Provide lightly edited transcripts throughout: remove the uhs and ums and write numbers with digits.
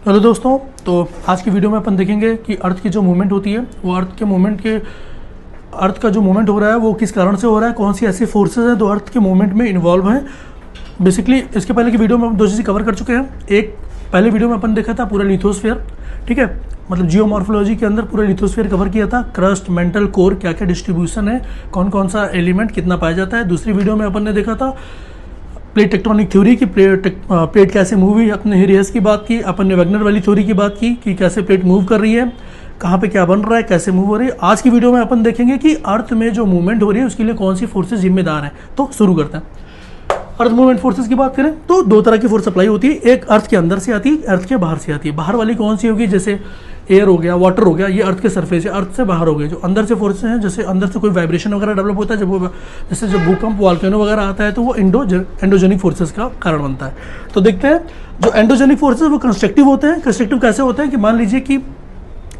Hello दोस्तों, तो आज की वीडियो में अपन देखेंगे कि अर्थ की जो मूवमेंट होती है वो अर्थ का जो मूवमेंट हो रहा है वो किस कारण से हो रहा है, कौन सी ऐसी फोर्सेस हैं जो अर्थ के मूवमेंट में इन्वॉल्व हैं। बेसिकली इसके पहले की वीडियो में हम दो चीज़ें कवर कर चुके हैं। एक पहले वीडियो में अपन देखा था पूरा लिथोस्फीयर, ठीक है, मतलब जियोमॉर्फोलॉजी के अंदर पूरा लिथोस्फीयर कवर किया था, क्रस्ट, मेंटल, कोर, क्या क्या डिस्ट्रीब्यूशन है, कौन कौन सा एलिमेंट कितना पाया जाता है। दूसरी वीडियो में अपन ने देखा था प्लेट टेक्टोनिक थ्योरी की, प्लेट कैसे मूव हुई, अपने हिरियस की बात की, अपन ने वैगनर वाली थ्योरी की बात की कि कैसे प्लेट मूव कर रही है, कहाँ पे क्या बन रहा है, कैसे मूव हो रही है। आज की वीडियो में अपन देखेंगे कि अर्थ में जो मूवमेंट हो रही है उसके लिए कौन सी फोर्सेस जिम्मेदार हैं। तो शुरू करते हैं। अर्थ मूवमेंट फोर्सेस की बात करें तो दो तरह की फोर्स अप्लाई होती है, एक अर्थ के अंदर से आती है, अर्थ के बाहर से आती है। बाहर वाली कौन सी होगी, जैसे एयर हो गया, वाटर हो गया, ये अर्थ के सरफेस है, अर्थ से बाहर हो गए। जो अंदर से फोर्सेस हैं, जैसे अंदर से कोई वाइब्रेशन वगैरह डेवलप होता है, जब भूकंप, वॉल्केनो वगैरह आता है तो वो एंडोजेनिक फोर्सेस का कारण बनता है। तो देखते हैं जो एंडोजेनिक फोर्सेस वो कंस्ट्रक्टिव होते हैं। कंस्ट्रक्टिव कैसे होते हैं कि मान लीजिए कि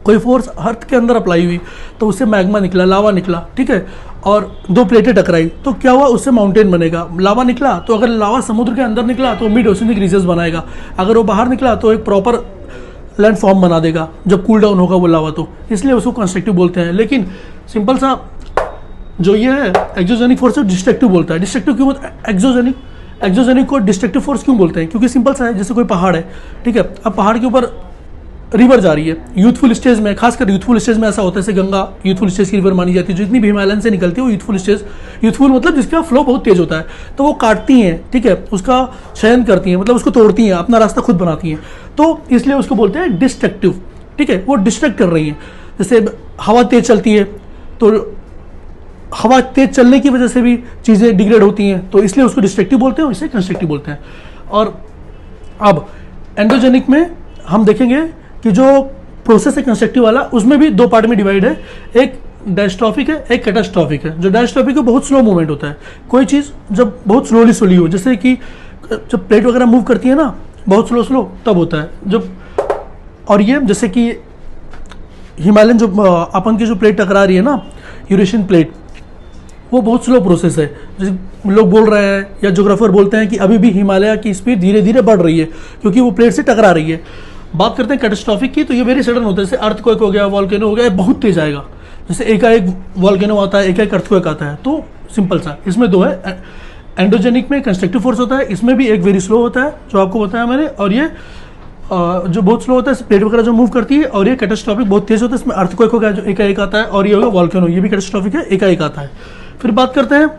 कोई फोर्स अर्थ के अंदर अप्लाई हुई तो उससे मैग्मा निकला, लावा निकला, ठीक है, और दो प्लेटें टकराई तो क्या हुआ, उससे माउंटेन बनेगा। लावा निकला तो अगर लावा समुद्र के अंदर निकला तो मिड ओशनिक रीजन्स बनाएगा, अगर वो बाहर निकला तो एक प्रॉपर लैंड फॉर्म बना देगा जब कूल डाउन होगा वो लावा, तो इसलिए उसको कंस्ट्रक्टिव बोलते हैं। लेकिन सिंपल सा जो ये है एक्सोजेनिक फोर्स है डिस्ट्रक्टिव बोलता है। डिस्ट्रक्टिव क्यों बोलता है, एक्सोजेनिक को डिस्ट्रक्टिव फोर्स क्यों बोलते हैं, क्योंकि सिंपल सा है, जैसे कोई पहाड़ है, ठीक है, अब पहाड़ के ऊपर रिवर जा रही है यूथफुल स्टेज में, खासकर यूथफुल स्टेज में ऐसा होता है, जैसे गंगा यूथफुल स्टेज की रिवर मानी जाती है, जो इतनी भी हिमालयन से निकलती है वो यूथफुल मतलब जिसका फ्लो बहुत तेज होता है, तो वो काटती हैं, ठीक है, उसका क्षयन करती हैं, मतलब उसको तोड़ती हैं, अपना रास्ता खुद बनाती हैं, तो इसलिए उसको बोलते हैं डिस्ट्रक्टिव, ठीक है, वो डिस्ट्रक्ट कर रही हैं। जैसे हवा तेज चलती है तो हवा तेज चलने की वजह से भी चीज़ें डिग्रेड होती हैं, तो इसलिए उसको डिस्ट्रक्टिव बोलते हैं और इसे कंस्ट्रक्टिव बोलते हैं। और अब एंडोजेनिक में हम देखेंगे कि जो प्रोसेस है कंस्ट्रक्टिव वाला, उसमें भी दो पार्ट में डिवाइड है, एक डायस्ट्रॉफिक है, एक कैटास्ट्रॉफिक है। जो डायस्ट्रॉफिक है बहुत स्लो मूवमेंट होता है, कोई चीज़ जब बहुत स्लोली हो, जैसे कि जब प्लेट वगैरह मूव करती है ना बहुत स्लो तब होता है जब, और ये जैसे कि हिमालयन जो अपन की जो प्लेट टकरा रही है ना, यूरेशियन प्लेट, वो बहुत स्लो प्रोसेस है। जैसे लोग बोल रहे हैं या ज्योग्राफर बोलते हैं कि अभी भी हिमालय की स्पीड धीरे धीरे बढ़ रही है क्योंकि वो प्लेट से टकरा रही है। बात करते हैं कैटास्ट्रॉफिक की, तो ये वेरी सडन होता है, जैसे अर्थक्वेक हो गया, वॉल्केनो हो गया, बहुत तेज आएगा, जैसे एकाएक वॉल्केनो आता है, एकाएक अर्थक्वेक आता है। तो सिंपल सा इसमें दो है, एंडोजेनिक में कंस्ट्रक्टिव फोर्स होता है, इसमें भी एक वेरी स्लो होता है जो आपको बताया मैंने, और ये जो बहुत स्लो होता है प्लेट वगैरह जो मूव करती है, और ये कैटास्ट्रॉफिक बहुत तेज होता है, इसमें अर्थक्वेक हो गया जो एकाएक आता है, और ये हो गया वॉल्केनो, ये भी कैटास्ट्रॉफिक है, एकाएक आता है। फिर बात करते हैं,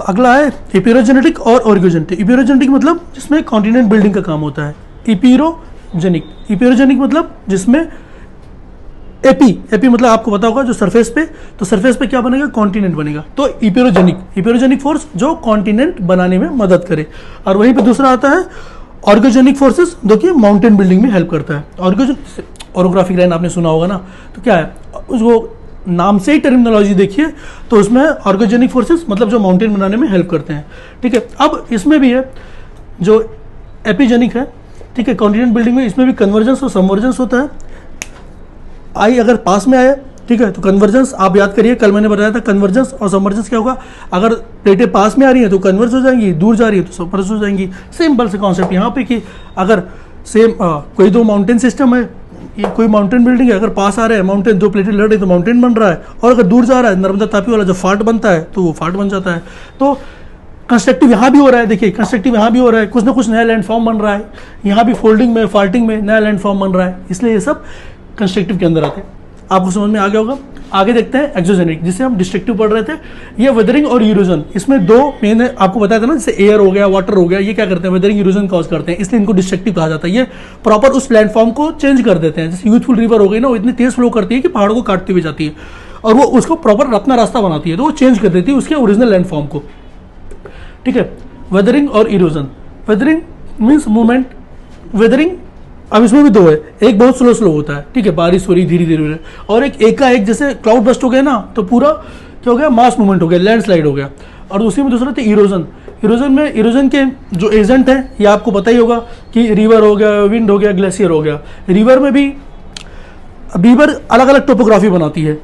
अगला है इपीरोजेनेटिक और ओरिगोजेनेटिक। इपीरोजेनेटिक मतलब जिसमें कॉन्टिनेंट बिल्डिंग का काम होता है, इपीरोजेनिक मतलब जिसमें एपी मतलब आपको पता होगा जो सरफेस पे, तो सरफेस पे क्या बनेगा, कॉन्टिनेंट बनेगा, तो इपीरोजेनिक फोर्स जो कॉन्टिनेंट बनाने में मदद करे। और वहीं पे दूसरा आता है ऑर्गोजेनिक फोर्सेस जो कि माउंटेन बिल्डिंग में हेल्प करता है। ऑरोग्राफिक लाइन आपने सुना होगा ना, तो क्या है उसको नाम से ही टर्मिनोलॉजी देखिए, तो उसमें ऑर्गोजेनिक फोर्सेस मतलब जो माउंटेन बनाने में हेल्प करते हैं, ठीक है। अब इसमें भी है जो एपिजेनिक है, ठीक है, कॉन्टिनेंट बिल्डिंग में, इसमें भी कन्वर्जेंस और सबवर्जेंस होता है। आई अगर पास में आए, ठीक है, तो कन्वर्जेंस आप याद करिए, कल मैंने बताया था कन्वर्जेंस और सबवर्जेंस क्या होगा, अगर प्लेटें पास में आ रही हैं तो कन्वर्ज हो जाएंगी, दूर जा रही है तो सबवर्ज हो जाएंगी। सिंपल से कॉन्सेप्ट यहाँ पे कि अगर सेम कोई दो माउंटेन सिस्टम है, ये कोई माउंटेन बिल्डिंग है, अगर पास आ रहे हैं माउंटेन, दो प्लेटें लड़ रही तो माउंटेन बन रहा है, और अगर दूर जा रहा है नर्मदा तापी वाला जो फाट बनता है तो वो फाट बन जाता है। तो कंस्ट्रक्टिव यहाँ भी हो रहा है, देखिए कंस्ट्रक्टिव यहाँ भी हो रहा है, कुछ ना कुछ नया लैंड फॉर्म बन रहा है, यहाँ भी फोल्डिंग में, फाल्टिंग में नया लैंड फॉर्म बन रहा है, इसलिए ये सब कंस्ट्रक्टिव के अंदर आते हैं। आपको समझ में आ गया होगा। आगे देखते हैं एक्सोजेनिक, जिसे हम डिस्ट्रक्टिव पढ़ रहे थे। ये वेदरिंग और इरोजन, इसमें दो मेन है, आपको बताया था ना, जैसे एयर हो गया, वाटर हो गया, ये क्या करते हैं, वेदरिंग इरोजन कॉज करते हैं, इसलिए इनको डिस्ट्रक्टिव कहा जाता है। ये प्रॉपर उस लैंडफॉर्म को चेंज कर देते हैं। जैसे यूथफुल रिवर हो गई ना, वो इतनी तेज फ्लो करती है कि पहाड़ों को काटती हुई जाती है, और वो उसको प्रॉपर अपना रास्ता बनाती है, तो वो चेंज कर देती है उसके ओरिजिनल लैंडफॉर्म को, ठीक है। वेदरिंग और erosion, weathering means movement, weathering अब इसमें भी दो है, एक बहुत स्लो होता है, ठीक है, बारिश हो रही धीरे धीरे, और एक एकाएक जैसे क्लाउड बस्ट हो गया ना तो पूरा क्या हो गया, मास मूवमेंट हो गया, लैंडस्लाइड हो गया। और उसी में दूसरा था इरोजन। इरोजन के जो एजेंट है ये आपको पता ही होगा कि रिवर हो गया, विंड हो गया, ग्लेशियर हो गया। रिवर में भी रिवर अलग अलग टोपोग्राफी बनाती है,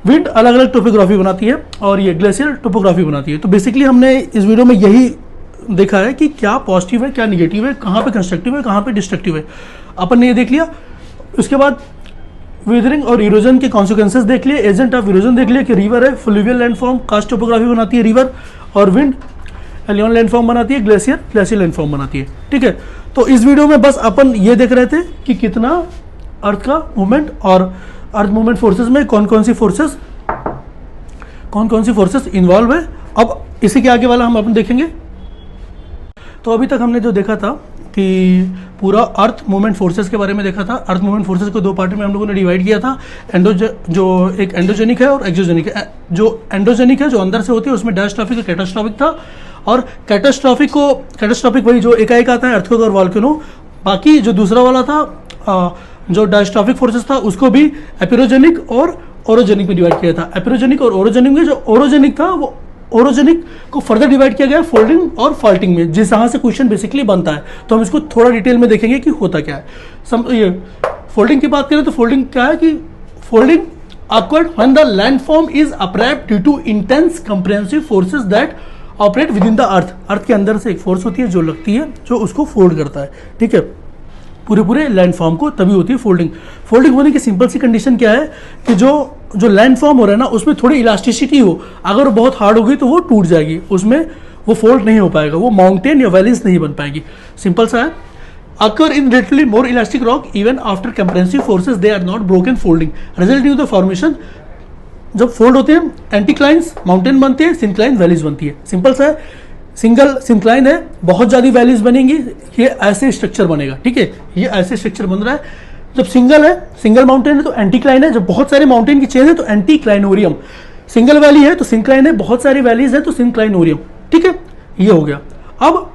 विंड अलग अलग टोपोग्राफी बनाती है, और ये ग्लेशियर टोपोग्राफी बनाती है। तो बेसिकली हमने इस वीडियो में यही देखा है कि क्या पॉजिटिव है क्या निगेटिव है, कहाँ पे कंस्ट्रक्टिव है कहाँ पे डिस्ट्रक्टिव है, अपन ने ये देख लिया। उसके बाद वेदरिंग और इरोजन के कॉन्सिक्वेंसेस देख लिए, एजेंट ऑफ इरोजन देख लिया कि रिवर है, फ्लूवियल लैंडफॉर्म, कास्ट टोपोग्राफी बनाती है रिवर, और विंड एलियन लैंडफॉर्म बनाती है, ग्लेशियर ग्लेशियल लैंडफॉर्म बनाती है। ठीक है, तो इस वीडियो में बस अपन ये देख रहे थे कि कितना अर्थ का मूवमेंट और अर्थ मूवमेंट फोर्सेस में कौन कौन सी फोर्सेस इन्वॉल्व है। अब इसी के आगे वाला हम अपन देखेंगे। तो अभी तक हमने जो देखा था कि पूरा अर्थ मूवमेंट फोर्सेस के बारे में देखा था। अर्थ मूवमेंट फोर्सेस को दो पार्ट में हम लोगों ने डिवाइड किया था, जो एक एंडोजेनिक है और एक्सोजेनिक है। जो एंडोजेनिक है जो अंदर से होती है उसमें डायस्ट्रॉफिक और कैटास्ट्रॉफिक था, और कैटास्ट्रॉफिक वही जो एकाएक आता है अर्थक्वेक और वॉल्केनो। बाकी जो दूसरा वाला था जो डायस्ट्रॉफिक फोर्सेस था उसको भी एपिरोजेनिक और ओरोजेनिक में डिवाइड किया था। एपिरोजेनिक और ओरोजेनिक में जो ओरोजेनिक था वो ओरोजेनिक को फर्दर डिवाइड किया गया फोल्डिंग और फॉल्टिंग में, जिस जहाँ से क्वेश्चन बेसिकली बनता है। तो हम इसको थोड़ा डिटेल में देखेंगे कि होता क्या है। ये फोल्डिंग की बात करें तो फोल्डिंग क्या है कि folding occurred when the landform is abrupt due to intense comprehensive forces that operate within the earth. Earth के अंदर से एक फोर्स होती है जो लगती है, जो उसको फोल्ड करता है। ठीक है, पूरे लैंडफॉर्म को तभी होती है फोल्डिंग। फोल्डिंग होने की सिंपल सी कंडीशन क्या है कि जो लैंडफॉर्म हो रहा है ना उसमें थोड़ी इलास्टिसिटी हो, अगर वो बहुत हार्ड होगी तो वो टूट जाएगी, उसमें वो फोल्ड नहीं हो पाएगा, वो माउंटेन या वैलीज नहीं बन पाएगी। सिंपल सा है। Occur in relatively more elastic rock even after comprehensive forces they are not broken folding resulting the formation. जब फोल्ड होते हैं एंटीक्लाइंस माउंटेन बनते हैं, सिंक्लाइन वैलीज बनती है। सिंपल सा है। सिंगल सिंक्लाइन है, बहुत ज़्यादा वैलीज बनेंगी, ये ऐसे स्ट्रक्चर बनेगा। ठीक है, ये ऐसे स्ट्रक्चर बन रहा है। जब सिंगल है, सिंगल माउंटेन है तो एंटीक्लाइन है, जब बहुत सारे माउंटेन की चेन है तो एंटीक्लाइनोरियम। सिंगल वैली है तो सिंक्लाइन है, बहुत सारी वैलीज है तो सिंक्लाइनोरियम। ठीक है, ये हो गया। अब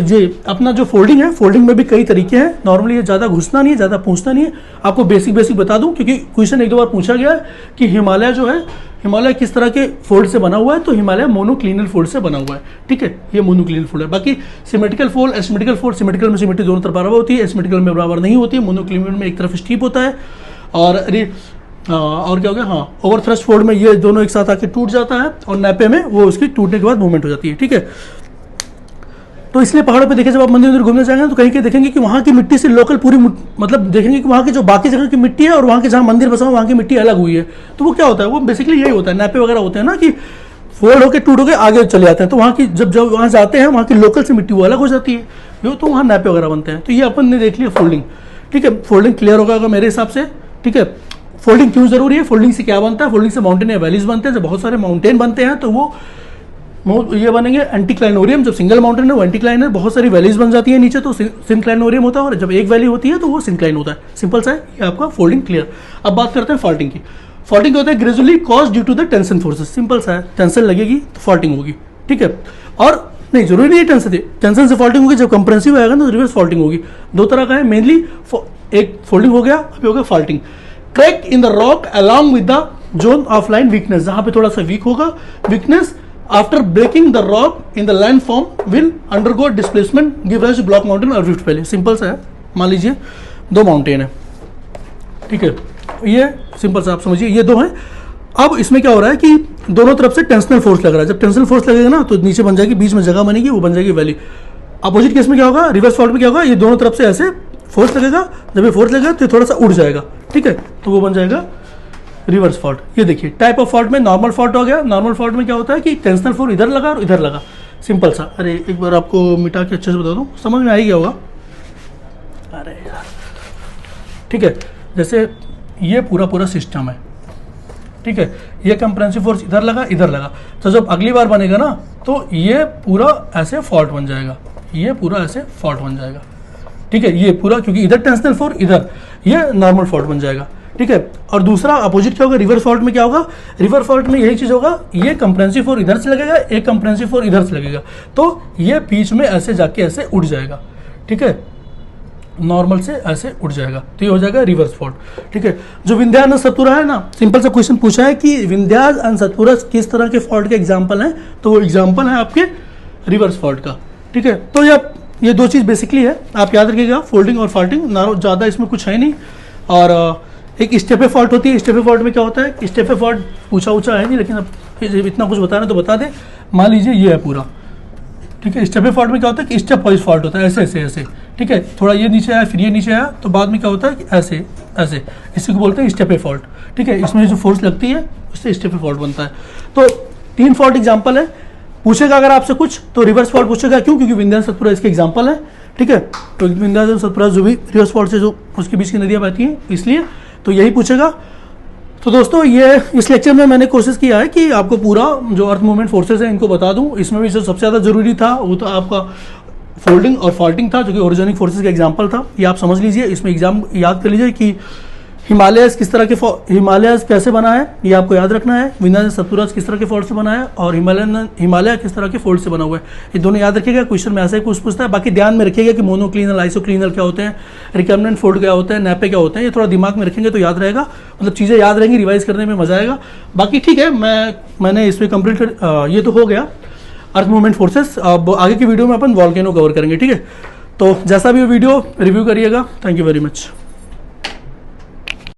ये अपना जो फोल्डिंग है, फोल्डिंग में भी कई तरीके हैं। नॉर्मली ये ज़्यादा घुसना नहीं है, ज़्यादा पूछना नहीं है। आपको बेसिक बता दूं क्योंकि क्वेश्चन एक दो बार पूछा गया है कि हिमालय जो है, हिमालय किस तरह के फोल्ड से बना हुआ है, तो हिमालय मोनोक्लिनल फोल्ड से बना हुआ है। ठीक है, ये मोनोक्लिनल फोल्ड है। बाकी symmetrical fold, asymmetrical fold, symmetrical में सिमेट्री दोनों तरफ बराबर होती है, एसिमेट्रिकल में बराबर नहीं होती है। मोनोक्लिनल में एक तरफ स्टीप होता है, और क्या हो गया, हाँ, ओवर थ्रस्ट फोल्ड में ये दोनों एक साथ आके टूट जाता है, और नैपे में वो उसकी टूटने के बाद मूवमेंट हो जाती है। ठीक है, तो इसलिए पहाड़ों पे देखें, जब आप मंदिर घूमने जाएंगे तो कहीं देखेंगे कि वहाँ की मिट्टी से लोकल पूरी मतलब देखेंगे कि वहाँ की जो बाकी जगह की मिट्टी है और वहाँ के जहाँ मंदिर बसा हुआ वहाँ की मिट्टी अलग हुई है। तो वो क्या होता है, वो बेसिकली यही होता है, नैपे वगैरह होते हैं ना कि फोल्ड होकर टूट होकर आगे चले जाते हैं। तो वहाँ की जब वहाँ जाते हैं वहाँ की लोकल से मिट्टी वो अलग हो जाती है, जो तो वहाँ नैपे वगैरह बनते हैं। तो ये अपन ने देख लिया फोल्डिंग। ठीक है, फोल्डिंग क्लियर होगा मेरे हिसाब से। ठीक है, फोल्डिंग क्यों जरूरी है, फोल्डिंग से क्या बनता है, फोल्डिंग से माउंटेन या वैलीज बनते हैं। जब बहुत सारे माउंटेन बनते हैं तो वो ये बनेंगे एंटीक्लाइनोरियम। जब सिंगल माउंटेन है वो एंटीक्लाइन है, बहुत सारी वैलीज बन जाती है नीचे तो सिंक्लाइनोरियम होता है, और जब एक वैली होती है तो वो सिंक्लाइन होता है। सिंपल सा है, ये आपका फोल्डिंग क्लियर। अब बात करते हैं फॉल्टिंग की। फॉल्टिंग होता है gradually cause due to the tension forces. Simple सा है, टेंशन लगेगी तो फॉल्टिंग होगी। ठीक है, और नहीं जरूरी नहीं है टेंशन से फॉल्टिंग होगी। जब कंप्रेसिव आएगा ना तो रिवर्स फॉल्टिंग होगी। दो तरह का है मेनली, एक फोल्डिंग हो गया, अभी हो गया faulting. Crack in the rock along with the zone of line weakness, जहां पे थोड़ा सा वीक होगा, weakness after breaking the rock in the landform will undergo displacement give rise to block mountain और रिफ्ट वैली। सिंपल सा है। मान लीजिए दो माउंटेन है, ठीक है, ये सिंपल सा आप समझिए, ये दो हैं। अब इसमें क्या हो रहा है कि दोनों तरफ से टेंशनल फोर्स लग रहा है। जब टेंशनल फोर्स लगेगा ना तो नीचे बन जाएगी, बीच में जगह बनेगी, वो बन जाएगी वैली। अपोजिट केस में क्या होगा, रिवर्स फॉल्ट में क्या होगा, ये दोनों तरफ से ऐसे फोर्स लगेगा, जब ये फोर्स लगेगा तो थोड़ा सा उड़ जाएगा। ठीक है, तो वो बन जाएगा रिवर्स फॉल्ट। ये देखिए टाइप ऑफ फॉल्ट में नॉर्मल फॉल्ट हो गया। नॉर्मल फॉल्ट में क्या होता है कि टेंशनल फोर्स इधर लगा और इधर लगा। सिंपल सा, अरे एक बार आपको मिटा के अच्छे से बता दूं, समझ में आ ही गया होगा। अरे यार, ठीक है, जैसे ये पूरा सिस्टम है, ठीक है, ये कंप्रेसिव फोर्स इधर लगा, तो जब अगली बार बनेगा ना तो ये पूरा ऐसे फॉल्ट बन जाएगा, ये पूरा ऐसे फॉल्ट बन जाएगा। ठीक है, ये पूरा, क्योंकि इधर टेंशनल फोर्स, इधर ये नॉर्मल फॉल्ट बन जाएगा। ठीक है, और दूसरा अपोजिट क्या होगा, रिवर्स फॉल्ट में क्या होगा, रिवर्स फॉल्ट में यही चीज होगा, ये कंप्रेसिव फोर्स इधर से लगेगा, एक कंप्रेसिव फोर्स इधर से लगेगा, तो ये बीच में ऐसे जाके ऐसे उड़ जाएगा। ठीक है, नॉर्मल से ऐसे उड़ जाएगा, तो ये हो जाएगा रिवर्स फॉल्ट। ठीक है, जो विंध्याचल सतपुरा है ना, सिंपल सा क्वेश्चन पूछा है कि विंध्याचल और सतपुरा किस तरह के फॉल्ट के एग्जाम्पल हैं, तो वो एग्जाम्पल है आपके रिवर्स फॉल्ट का। ठीक है, तो ये दो चीज बेसिकली है, आप याद रखिएगा, फोल्डिंग और फॉल्टिंग, ज़्यादा इसमें कुछ है नहीं। और एक स्टेपे फॉल्ट होती है। स्टेपे फॉल्ट में क्या होता है, स्टेपे फॉल्ट ऊंचा है नहीं, लेकिन अब इतना कुछ बताना तो बता दें। मान लीजिए ये है पूरा, ठीक है। स्टेपे फॉल्ट में क्या होता है कि स्टेप वाइज फॉल्ट होता है, ऐसे ऐसे ऐसे, ठीक है। थोड़ा ये नीचे आया फिर ये नीचे आया तो बाद में क्या होता है कि ऐसे ऐसे, इसी को बोलते हैं स्टेपे फॉल्ट, ठीक है। इसमें जो फोर्स लगती है उससे स्टेपे फॉल्ट बनता है। तो 3 फॉल्ट एग्जाम्पल है। पूछेगा अगर आपसे कुछ तो रिवर्स फॉल्ट पूछेगा, क्यों? क्योंकि विंध्याचल सतपुरा इसके एग्जाम्पल है, ठीक है। तो विंध्याचल सतपुरा जो भी रिवर्स फॉल्ट से जो उसके बीच की नदियाँ बहती हैं इसलिए तो यही पूछेगा। तो दोस्तों ये इस लेक्चर में मैंने कोशिश किया है कि आपको पूरा जो अर्थ मूवमेंट फोर्सेस है इनको बता दूं। इसमें भी जो सबसे ज़्यादा जरूरी था वो तो आपका फोल्डिंग और फॉल्टिंग था, जो कि ओरिजिनिक फोर्सेस का एग्जांपल था। ये आप समझ लीजिए, इसमें एग्जाम याद कर लीजिए कि हिमालयस किस तरह के हिमालयस कैसे बना है, ये आपको याद रखना है। विंध्याचल सतपुरा किस तरह के फॉल्ट से बना है और हिमालय किस तरह के फॉल्ट से बना हुआ है, ये दोनों याद रखिएगा। क्वेश्चन में ऐसे ही कुछ पूछता है। बाकी ध्यान में रखिएगा कि मोनोक्लिनल, आइसोक्लिनल क्या होते हैं, रिकम्बेंट फोल्ड क्या होते हैं, नैपे क्या होते हैं, ये थोड़ा दिमाग में रखेंगे तो याद रहेगा, मतलब चीज़ें याद रहेंगी, रिवाइज करने में मजा आएगा। बाकी ठीक है, मैंने इसमें कंप्लीट ये तो हो गया अर्थ मूवमेंट फोर्सेस। अब आगे की वीडियो में अपन वॉल्केनो कवर करेंगे, ठीक है। तो जैसा भी वीडियो रिव्यू करिएगा। Thank you very much.